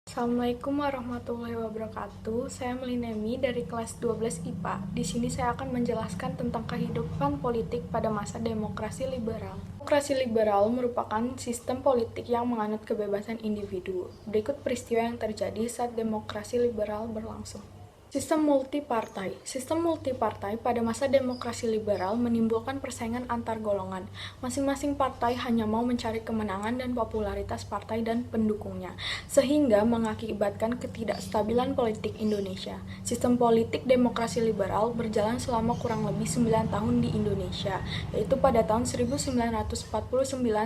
Assalamualaikum warahmatullahi wabarakatuh. Saya Melinemi dari kelas 12 IPA. Di sini saya akan menjelaskan tentang kehidupan politik pada masa demokrasi liberal. Demokrasi liberal merupakan sistem politik yang menganut kebebasan individu. Berikut peristiwa yang terjadi saat demokrasi liberal berlangsung. Sistem multipartai pada masa demokrasi liberal menimbulkan persaingan antar golongan. Masing-masing partai hanya mau mencari kemenangan dan popularitas partai dan pendukungnya, sehingga mengakibatkan ketidakstabilan politik Indonesia. Sistem politik demokrasi liberal berjalan selama kurang lebih 9 tahun di Indonesia, yaitu pada tahun 1949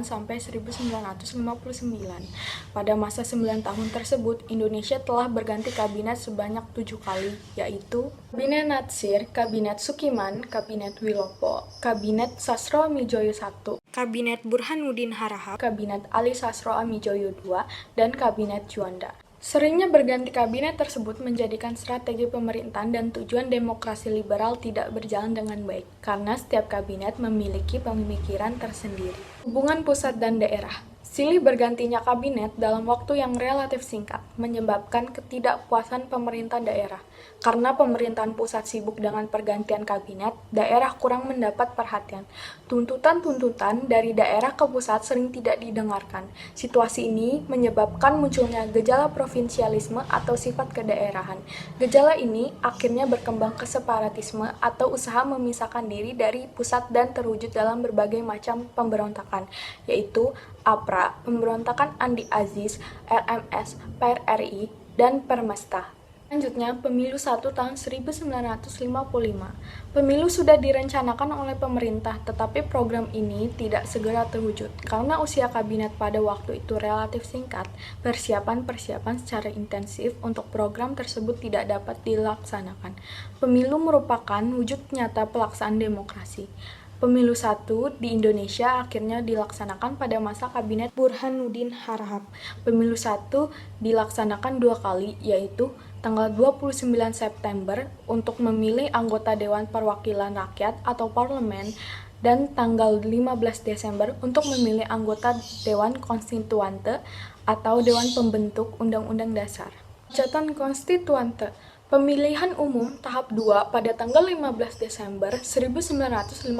sampai 1959. Pada masa 9 tahun tersebut, Indonesia telah berganti kabinet sebanyak 7 kali, yaitu Kabinet Natsir, Kabinet Sukiman, Kabinet Wilopo, Kabinet Sasro Amijoyo I, Kabinet Burhanuddin Harahap, Kabinet Ali Sasro Amijoyo II, dan Kabinet Juanda. Seringnya berganti kabinet tersebut menjadikan strategi pemerintahan dan tujuan demokrasi liberal tidak berjalan dengan baik, karena setiap kabinet memiliki pemikiran tersendiri. Hubungan pusat dan daerah. Silih bergantinya kabinet dalam waktu yang relatif singkat menyebabkan ketidakpuasan pemerintah daerah. Karena pemerintahan pusat sibuk dengan pergantian kabinet, daerah kurang mendapat perhatian. Tuntutan-tuntutan dari daerah ke pusat sering tidak didengarkan. Situasi ini menyebabkan munculnya gejala provinsialisme atau sifat kedaerahan. Gejala ini akhirnya berkembang ke separatisme atau usaha memisahkan diri dari pusat dan terwujud dalam berbagai macam pemberontakan, yaitu APRA, Pemberontakan Andi Aziz, LMS, PRRI, dan Permesta. Selanjutnya, Pemilu 1 tahun 1955. Pemilu sudah direncanakan oleh pemerintah, tetapi program ini tidak segera terwujud. Karena usia kabinet pada waktu itu relatif singkat, persiapan secara intensif untuk program tersebut tidak dapat dilaksanakan. Pemilu merupakan wujud nyata pelaksanaan demokrasi. Pemilu 1 di Indonesia akhirnya dilaksanakan pada masa Kabinet Burhanuddin Harahap. Pemilu 1 dilaksanakan 2 kali, yaitu tanggal 29 September untuk memilih anggota Dewan Perwakilan Rakyat atau Parlemen, dan tanggal 15 Desember untuk memilih anggota Dewan Konstituante atau Dewan Pembentuk Undang-Undang Dasar. Catatan Konstituante. Pemilihan umum tahap 2 pada tanggal 15 Desember 1955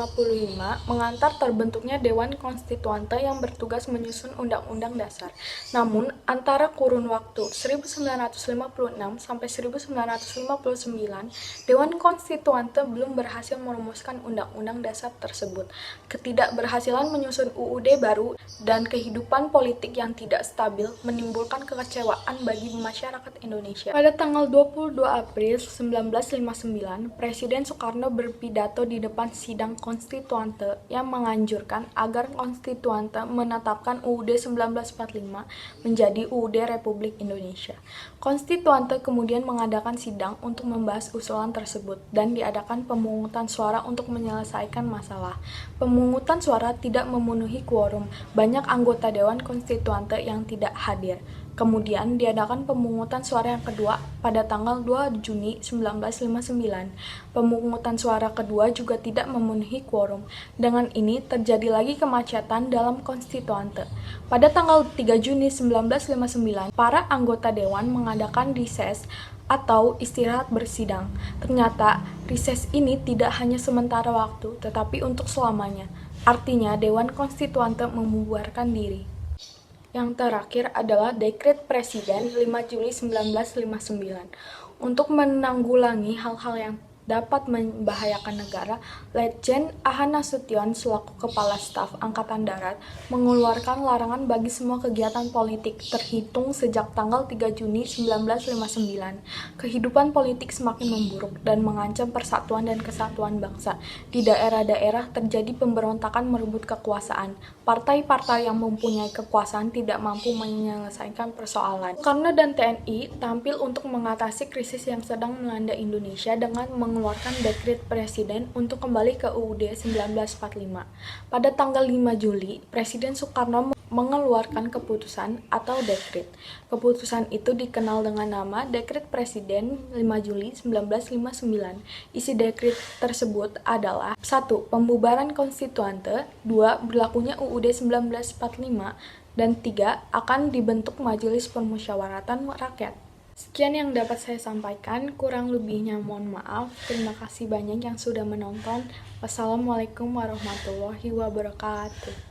mengantar terbentuknya Dewan Konstituante yang bertugas menyusun Undang-Undang Dasar. Namun, antara kurun waktu 1956 sampai 1959, Dewan Konstituante belum berhasil merumuskan Undang-Undang Dasar tersebut. Ketidakberhasilan menyusun UUD baru dan kehidupan politik yang tidak stabil menimbulkan kekecewaan bagi masyarakat Indonesia. Pada tanggal 22 April 1959, Presiden Soekarno berpidato di depan sidang konstituante yang menganjurkan agar konstituante menetapkan UUD 1945 menjadi UUD Republik Indonesia. Konstituante kemudian mengadakan sidang untuk membahas usulan tersebut dan diadakan pemungutan suara untuk menyelesaikan masalah. Pemungutan suara tidak memenuhi quorum, banyak anggota Dewan Konstituante yang tidak hadir. Kemudian diadakan pemungutan suara yang kedua pada tanggal 2 Juni 1959. Pemungutan suara kedua juga tidak memenuhi quorum. Dengan ini terjadi lagi kemacetan dalam konstituante. Pada tanggal 3 Juni 1959, para anggota dewan mengadakan rises atau istirahat bersidang. Ternyata rises ini tidak hanya sementara waktu, tetapi untuk selamanya. Artinya Dewan Konstituante membubarkan diri. Yang terakhir adalah Dekret Presiden 5 Juli 1959. Untuk menanggulangi hal-hal yang dapat membahayakan negara, Letjen A.H. Nasution selaku Kepala Staf Angkatan Darat mengeluarkan larangan bagi semua kegiatan politik terhitung sejak tanggal 3 Juni 1959. Kehidupan politik semakin memburuk dan mengancam persatuan dan kesatuan bangsa. Di daerah-daerah terjadi pemberontakan merebut kekuasaan. Partai-partai yang mempunyai kekuasaan tidak mampu menyelesaikan persoalan. Soekarno dan TNI tampil untuk mengatasi krisis yang sedang melanda Indonesia dengan mengeluarkan dekret presiden untuk kembali ke UUD 1945. Pada tanggal 5 Juli, Presiden Soekarno mengeluarkan keputusan atau dekret. Keputusan itu dikenal dengan nama Dekret Presiden 5 Juli 1959. Isi dekret tersebut adalah 1. Pembubaran konstituante, 2. Berlakunya UUD 1945, Dan 3. Akan dibentuk Majelis Permusyawaratan Rakyat. Sekian yang dapat saya sampaikan, kurang lebihnya mohon maaf. Terima kasih banyak yang sudah menonton. Wassalamualaikum warahmatullahi wabarakatuh.